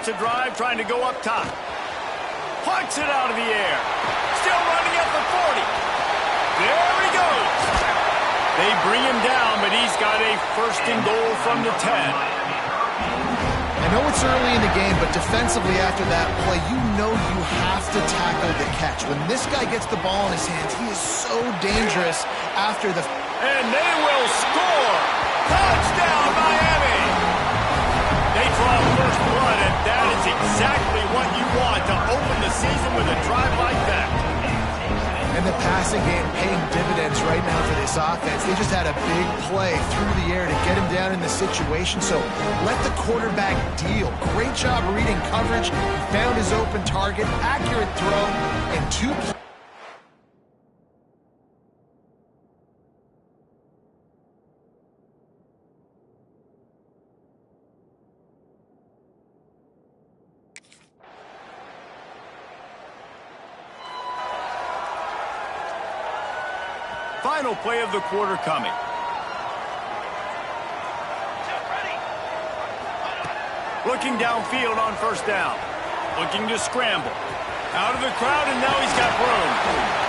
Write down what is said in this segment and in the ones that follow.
starts a drive trying to go up top. Pucks it out of the air. Still running at the 40. There he goes. They bring him down, but he's got a first and goal from the 10. I know it's early in the game, but defensively after that play, you know you have to tackle the catch. When this guy gets the ball in his hands, he is so dangerous after the... And they will score! Touchdown, Miami! They draw first blood, and that is exactly what you want to open the season with a drive like that. And the passing game paying dividends right now for this offense. They just had a big play through the air to get him down in the situation. So let the quarterback deal. Great job reading coverage. He found his open target, accurate throw, and 2 plays. Final play of the quarter coming. Looking downfield on first down. Looking to scramble. Out of the crowd, and now he's got room.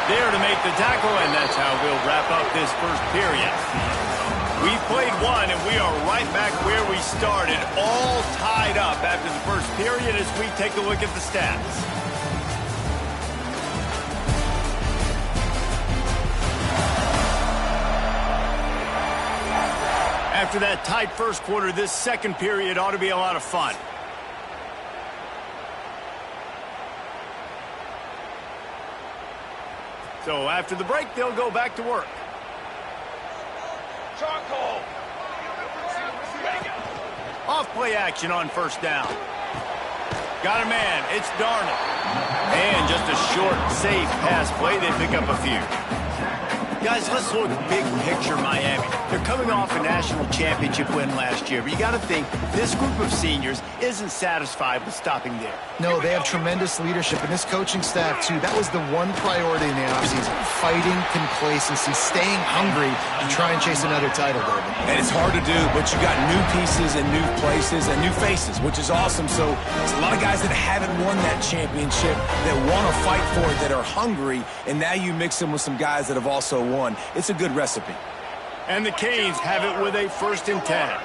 There to make the tackle, and that's how we'll wrap up this first period. We've played one, and we are right back where we started, all tied up after the first period as we take a look at the stats. After that tight first quarter, this second period ought to be a lot of fun. So after the break, they'll go back to work. Charcoal. Off play action on first down. Got a man. It's Darnold. And just a short, safe pass play. They pick up a few. Guys, let's look big picture Miami. They're coming off a national championship win last year, but you got to think this group of seniors isn't satisfied with stopping there. No, they have tremendous leadership, and this coaching staff, too. That was the one priority in the offseason, fighting complacency, staying hungry to try and chase another title, David. And it's hard to do, but you got new pieces and new places and new faces, which is awesome. So it's a lot of guys that haven't won that championship that want to fight for it, that are hungry, and now you mix them with some guys that have also won. It's a good recipe. And the Canes have it with a 1st and 10.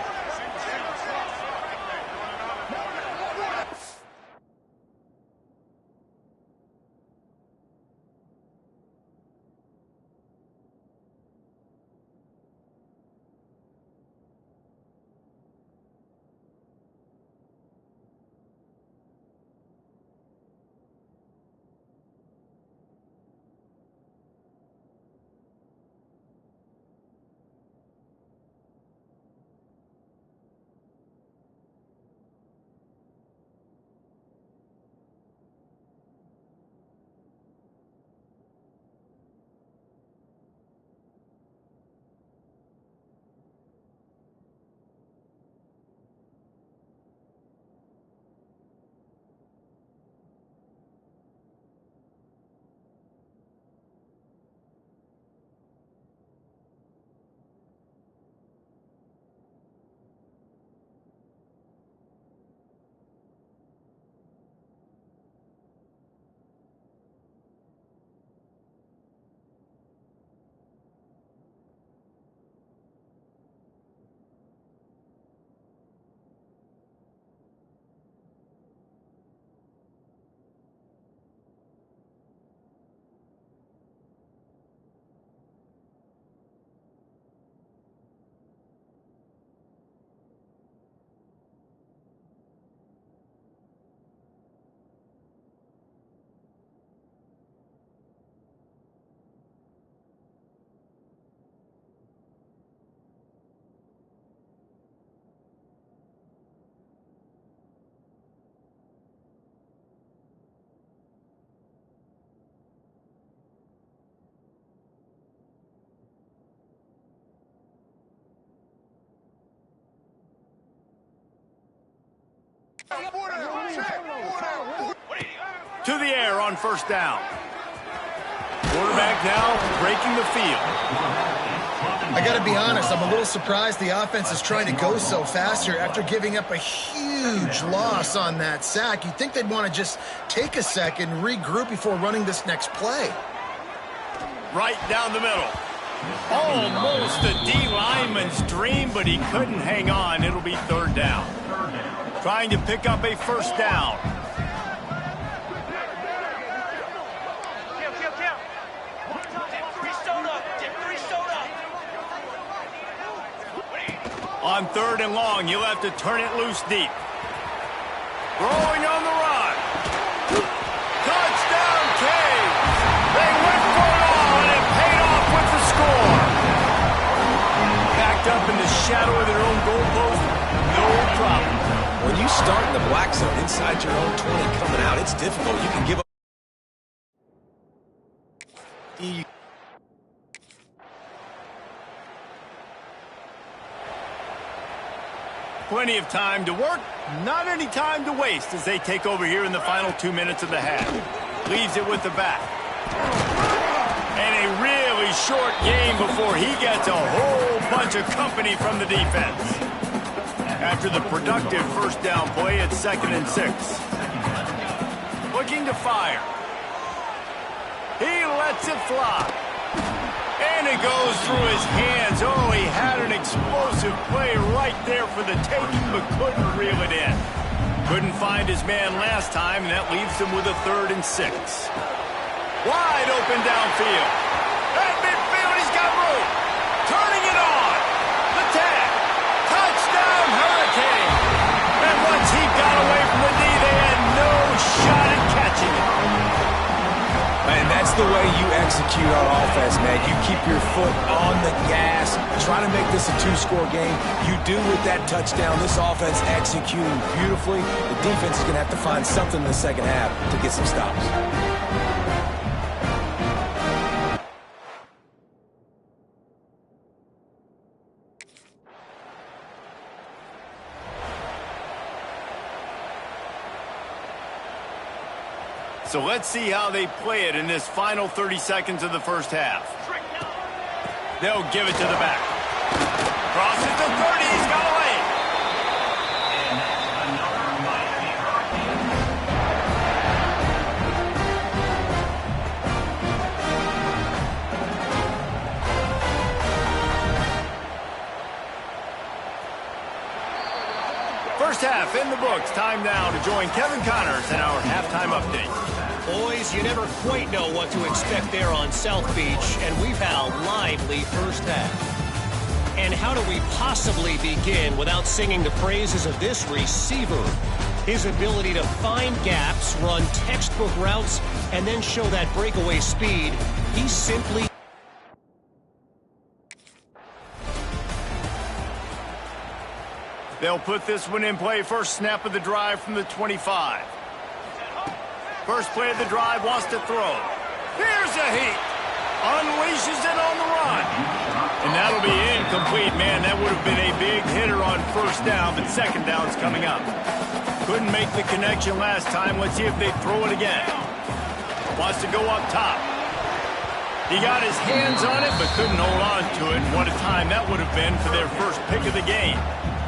To the air on first down. Quarterback now breaking the field. I got to be honest, I'm a little surprised the offense is trying to go so fast here after giving up a huge loss on that sack. You'd think they'd want to just take a second, regroup before running this next play. Right down the middle. Almost a D lineman's dream, but he couldn't hang on. It'll be third down. Trying to pick up a first down. On third and long, you'll have to turn it loose deep. Rolling on the run. Touchdown, Cave. They went for it all, and it paid off with the score. Backed up in the shadow of their own goalpost, no problem. When you start in the black zone inside your own 20 coming out, it's difficult. You can give up. Plenty of time to work, not any time to waste as they take over here in the final 2 minutes of the half. Leaves it with the back. And a really short game before he gets a whole bunch of company from the defense. After the productive first down play, it's 2nd and 6. Looking to fire. He lets it fly. And it goes through his hands. Oh, he had an explosive play right there for the taking, but couldn't reel it in. Couldn't find his man last time, and that leaves him with a 3rd and 6. Wide open downfield. At midfield, he's got room. Turning it on. The tag. Touchdown, Hurricane. And once he got away from the knee, they had no shot at catching it. And that's the way you execute on offense, man. You keep your foot on the gas, trying to make this a 2-score game. You do with that touchdown. This offense executing beautifully. The defense is going to have to find something in the second half to get some stops. So let's see how they play it in this final 30 seconds of the first half. They'll give it to the back. Crosses the 30, he's got a lane. First half in the books. Time now to join Kevin Connors in our halftime update. Boys, you never quite know what to expect there on South Beach, and we've had a lively first half. And how do we possibly begin without singing the praises of this receiver? His ability to find gaps, run textbook routes, and then show that breakaway speed. He's simply... They'll put this one in play. First snap of the drive from the 25. First play of the drive, wants to throw. Here's a heat. Unleashes it on the run. And that'll be incomplete, man. That would have been a big hitter on first down, but second down's coming up. Couldn't make the connection last time. Let's see if they throw it again. Wants to go up top. He got his hands on it, but couldn't hold on to it. What a time that would have been for their first pick of the game.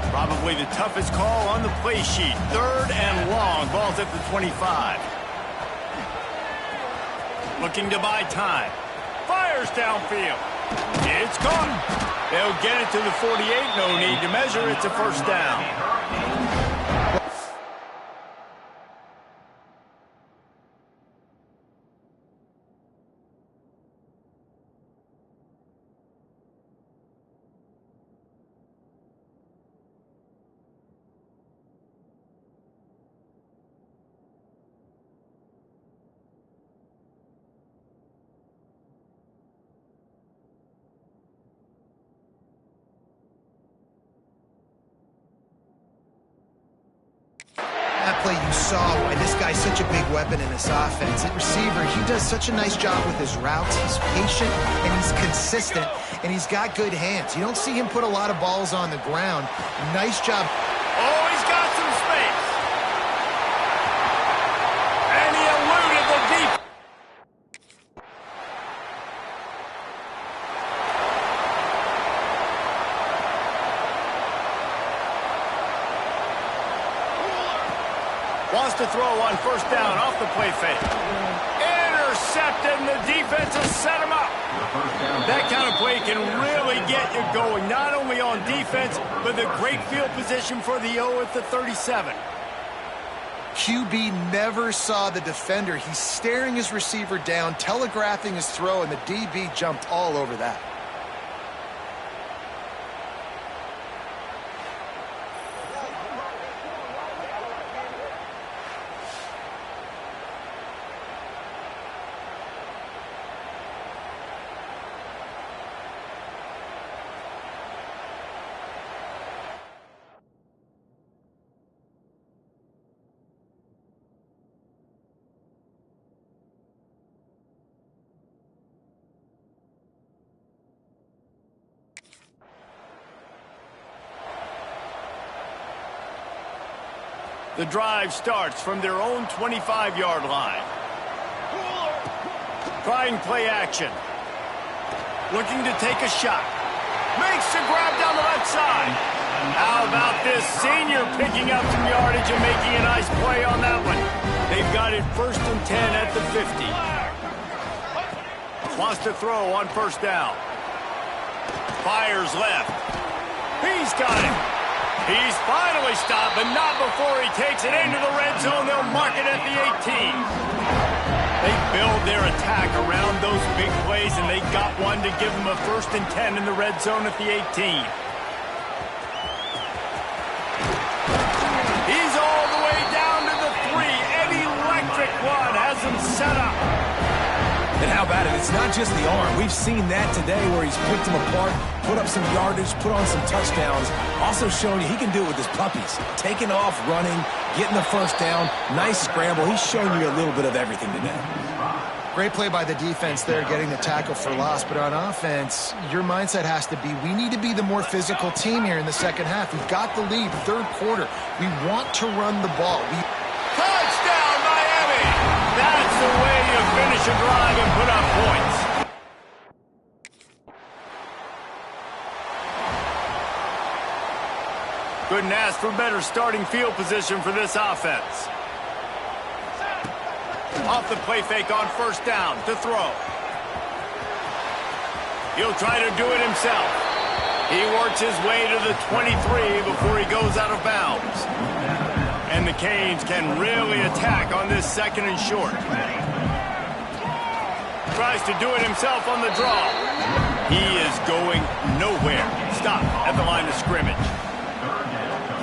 Probably the toughest call on the play sheet. 3rd and long. Ball's at the 25. Looking to buy time. Fires downfield. It's caught. They'll get it to the 48. No need to measure. It's a first down. That play, you saw why this guy's such a big weapon in this offense. At receiver, he does such a nice job with his routes. He's patient, and he's consistent, and he's got good hands. You don't see him put a lot of balls on the ground. Nice job. Oh, he's got some space. And he eluded the deep. Wants to throw on first down off the play fake. Intercepted, and the defense has set him up. That kind of play can really get you going, not only on defense, but the great field position for the O at the 37. QB never saw the defender. He's staring his receiver down, telegraphing his throw, and the DB jumped all over that. The drive starts from their own 25-yard line. Trying play action. Looking to take a shot. Makes the grab down the left side. How about this senior picking up some yardage and making a nice play on that one? They've got it 1st and 10 at the 50. Wants to throw on first down. Fires left. He's got it. He's finally stopped, but not before he takes it into the red zone. They'll mark it at the 18. They build their attack around those big plays, and they got one to give them a 1st and 10 in the red zone at the 18. He's all the way down to the 3. An electric one has him set up. And how about it? It's not just the arm. We've seen that today where he's picked them apart, put up some yardage, put on some touchdowns. Also showing you he can do it with his puppies. Taking off, running, getting the first down. Nice scramble. He's shown you a little bit of everything today. Great play by the defense there, getting the tackle for loss. But on offense, your mindset has to be, we need to be the more physical team here in the second half. We've got the lead, 3rd quarter. We want to run the ball. Touchdown, Miami! That's the way you finish a drive and put up points. Couldn't ask for better starting field position for this offense. Off the play fake on first down to throw. He'll try to do it himself. He works his way to the 23 before he goes out of bounds. And the Canes can really attack on this 2nd and short. Tries to do it himself on the draw. He is going nowhere. Stop at the line of scrimmage.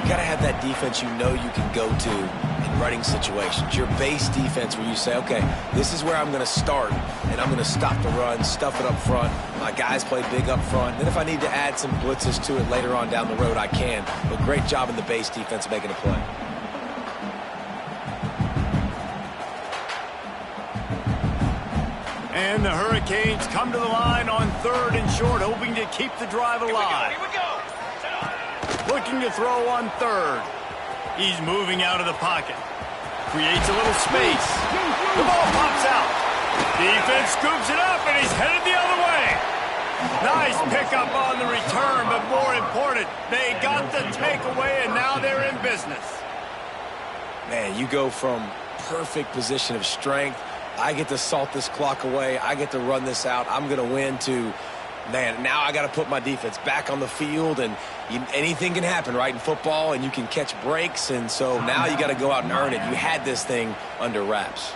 You got to have that defense you know you can go to in running situations. Your base defense where you say, okay, this is where I'm going to start, and I'm going to stop the run, stuff it up front. My guys play big up front. Then if I need to add some blitzes to it later on down the road, I can. But great job in the base defense making a play. And the Hurricanes come to the line on 3rd and short, hoping to keep the drive alive. Here we go. Looking to throw on 3rd. He's moving out of the pocket. Creates a little space. The ball pops out. Defense scoops it up, and he's headed the other way. Nice pickup on the return, but more important, they got the takeaway, and now they're in business. Man, you go from perfect position of strength. I get to salt this clock away. I get to run this out. I'm going to win to, man, now I got to put my defense back on the field, and anything can happen, right, in football, and you can catch breaks, and so now you got to go out and earn it. You had this thing under wraps.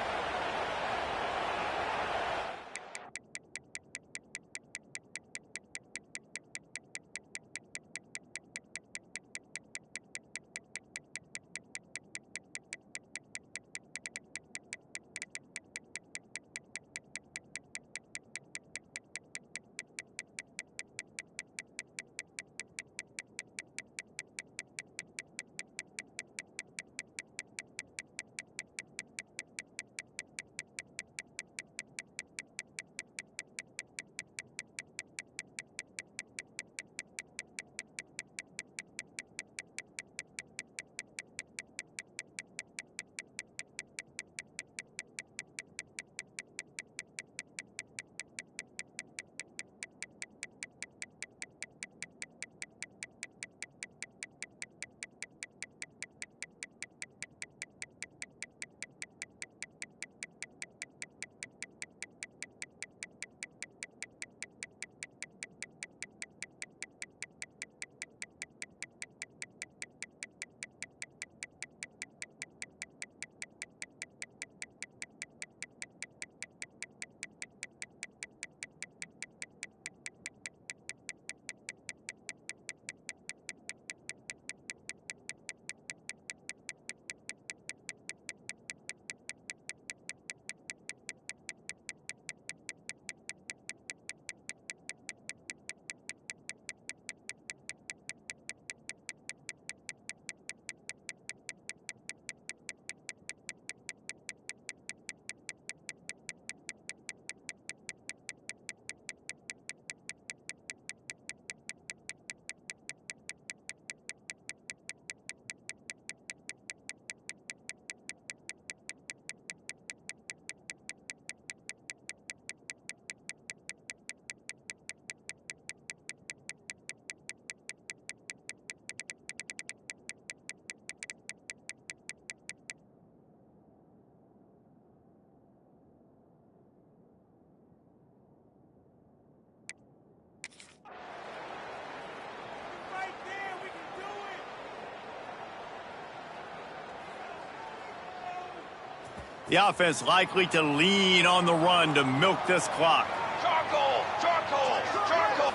The offense likely to lean on the run to milk this clock. Charcoal! Charcoal! Charcoal!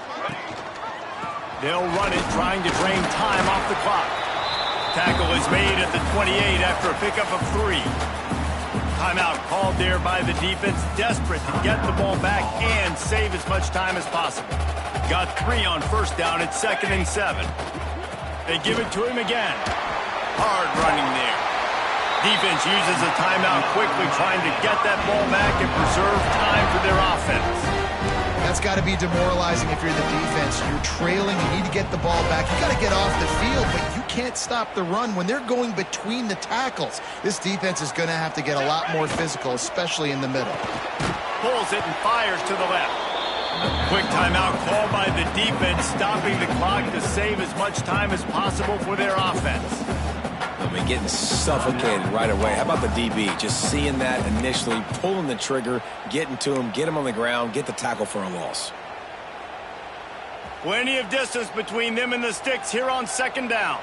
They'll run it, trying to drain time off the clock. Tackle is made at the 28 after a pickup of 3. Timeout called there by the defense, desperate to get the ball back and save as much time as possible. Got 3 on first down at 2nd and 7. They give it to him again. Hard running there. Defense uses a timeout quickly, trying to get that ball back and preserve time for their offense. That's got to be demoralizing if you're the defense. You're trailing, you need to get the ball back. You got to get off the field, but you can't stop the run when they're going between the tackles. This defense is going to have to get a lot more physical, especially in the middle. Pulls it and fires to the left. Quick timeout called by the defense, stopping the clock to save as much time as possible for their offense. I mean, getting suffocated right away. How about the DB? Just seeing that initially, pulling the trigger, getting to him, get him on the ground, get the tackle for a loss. Plenty of distance between them and the sticks here on 2nd down.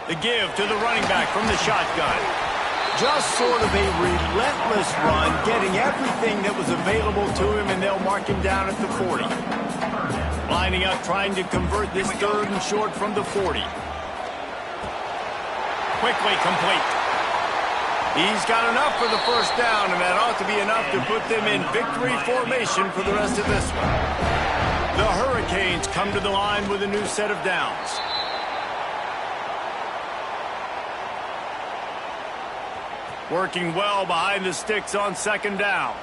The give to the running back from the shotgun. Just sort of a relentless run, getting everything that was available to him, and they'll mark him down at the 40. Lining up, trying to convert this 3rd and short from the 40. Quickly complete. He's got enough for the first down, and that ought to be enough to put them in victory formation for the rest of this one. The Hurricanes come to the line with a new set of downs. Working well behind the sticks on 2nd down.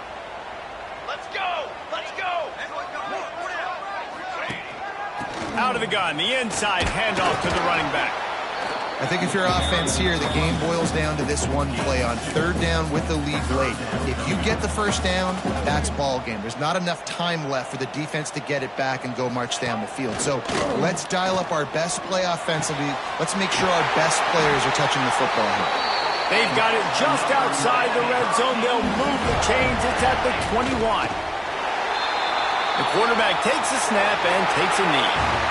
Let's go! Let's go! Out of the gun, the inside handoff to the running back. I think if you're offense here, the game boils down to this one play on 3rd down with the lead late. If you get the first down, that's ball game. There's not enough time left for the defense to get it back and go march down the field. So let's dial up our best play offensively. Let's make sure our best players are touching the football here. They've got it just outside the red zone. They'll move the chains. It's at the 21. The quarterback takes a snap and takes a knee.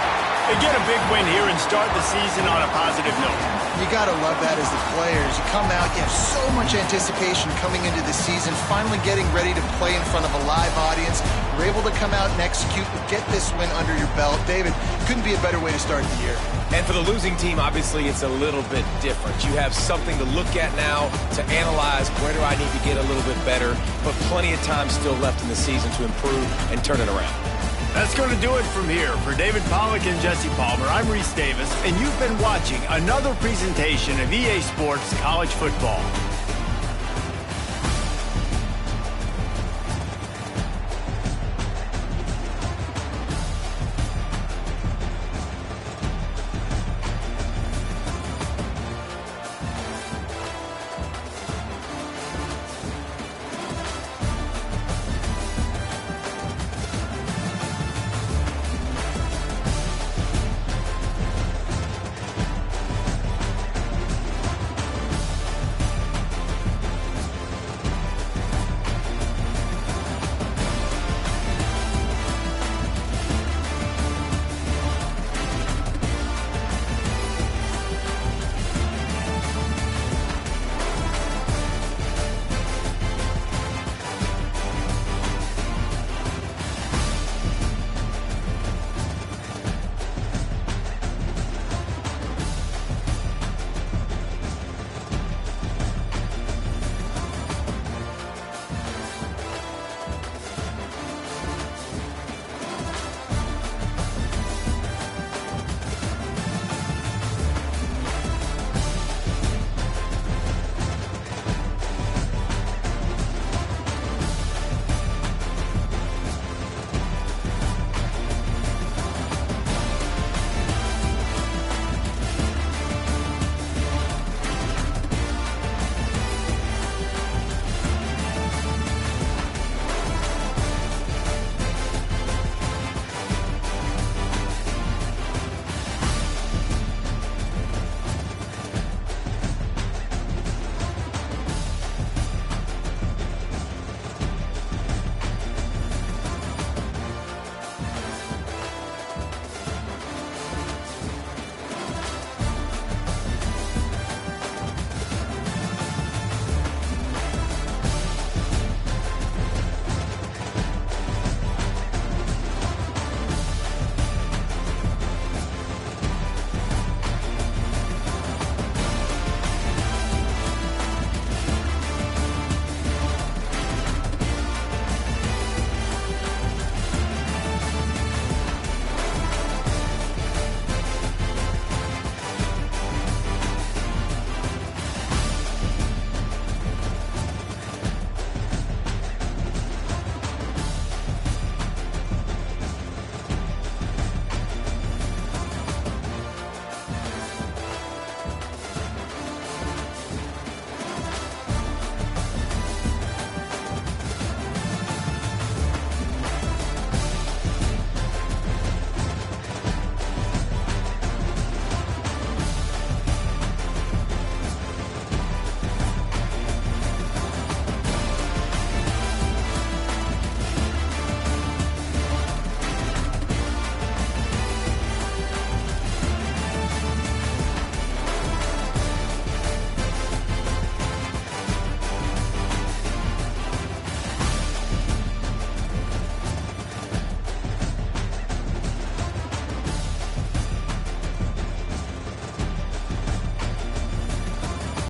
They get a big win here and start the season on a positive note. You got to love that as the players. You come out, you have so much anticipation coming into the season, finally getting ready to play in front of a live audience. You're able to come out and execute and get this win under your belt. David, couldn't be a better way to start the year. And for the losing team, obviously, it's a little bit different. You have something to look at now, to analyze where do I need to get a little bit better, but plenty of time still left in the season to improve and turn it around. That's going to do it from here. For David Pollack and Jesse Palmer, I'm Reese Davis, and you've been watching another presentation of EA Sports College Football.